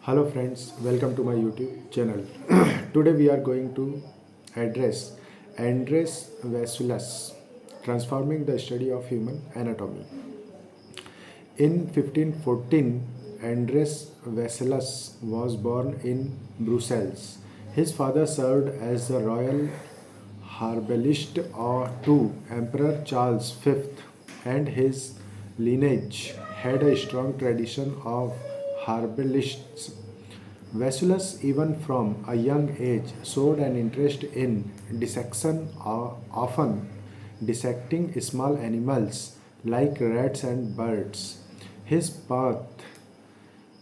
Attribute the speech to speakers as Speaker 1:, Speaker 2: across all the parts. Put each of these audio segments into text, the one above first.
Speaker 1: Hello friends, welcome to my YouTube channel. Today we are going to address Andreas Vesalius, transforming the study of human anatomy. In 1514, Andreas Vesalius was born in Brussels. His father served as the royal herbalist to Emperor Charles V, and his lineage had a strong tradition of herbalists. Vesalius, even from a young age, showed an interest in dissection, often dissecting small animals like rats and birds. His path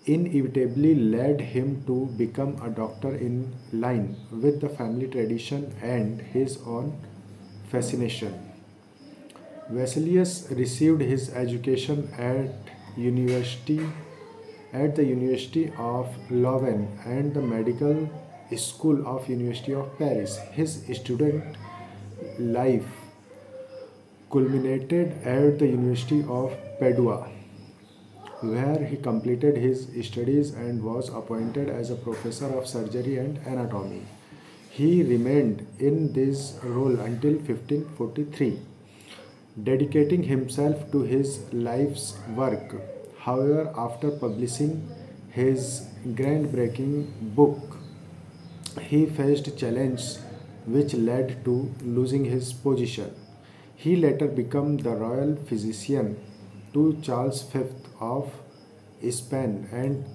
Speaker 1: inevitably led him to become a doctor in line with the family tradition and his own fascination. Vesalius received his education university at the University of Louvain and the Medical School of University of Paris. His student life culminated at the University of Padua, where he completed his studies and was appointed as a professor of surgery and anatomy. He remained in this role until 1543, dedicating himself to his life's work. However, after publishing his groundbreaking book, he faced challenges which led to losing his position. He later became the royal physician to Charles V of Spain and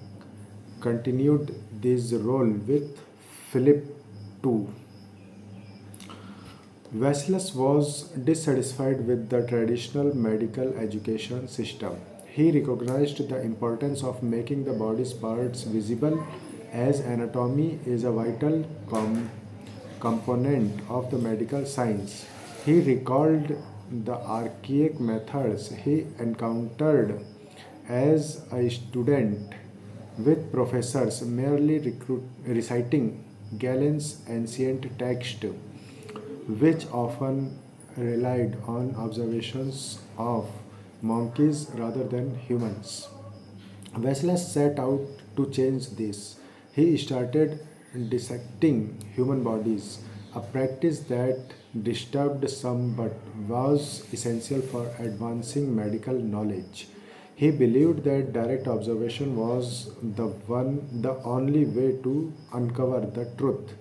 Speaker 1: continued this role with Philip II. Vesalius was dissatisfied with the traditional medical education system. He recognized the importance of making the body's parts visible, as anatomy is a vital component of the medical science. He recalled the archaic methods he encountered as a student, with professors merely reciting Galen's ancient text, which often relied on observations of monkeys rather than humans. Vesalius set out to change this. He started dissecting human bodies, a practice that disturbed some but was essential for advancing medical knowledge. He believed that direct observation was the only way to uncover the truth.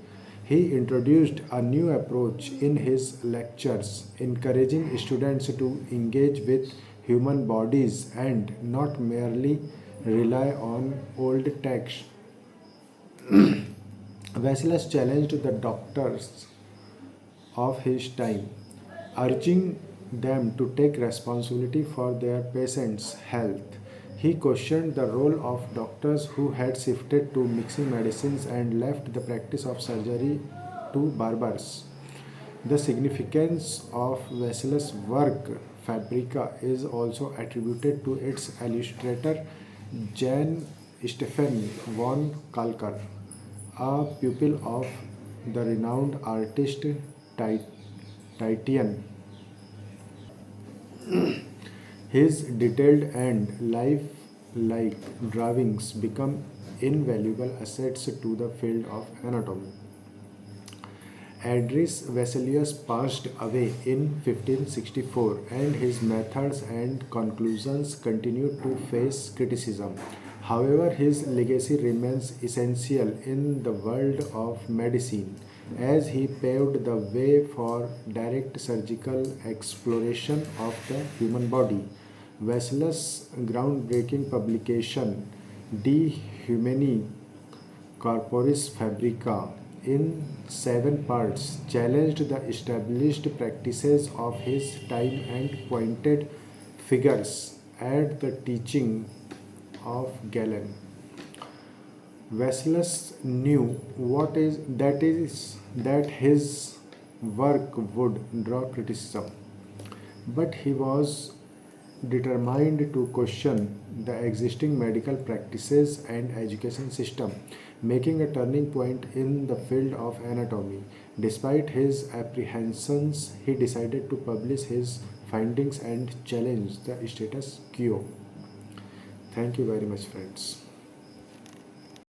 Speaker 1: He introduced a new approach in his lectures, encouraging students to engage with human bodies and not merely rely on old texts. Vesalius challenged the doctors of his time, urging them to take responsibility for their patients' health. He questioned the role of doctors who had shifted to mixing medicines and left the practice of surgery to barbers. The significance of Vesalius' work, Fabrica, is also attributed to its illustrator Jan Stephen von Kalkar, a pupil of the renowned artist Titian. His detailed and lifelike drawings become invaluable assets to the field of anatomy. Andreas Vesalius passed away in 1564, and his methods and conclusions continued to face criticism. However, his legacy remains essential in the world of medicine, as he paved the way for direct surgical exploration of the human body. Vesalius' groundbreaking publication, De Humani Corporis Fabrica, in 7 parts, challenged the established practices of his time and pointed figures at the teaching of Galen. Vesalius knew that his work would draw criticism, but he was determined to question the existing medical practices and education system, making a turning point in the field of anatomy. Despite his apprehensions, he decided to publish his findings and challenge the status quo. Thank you very much, friends.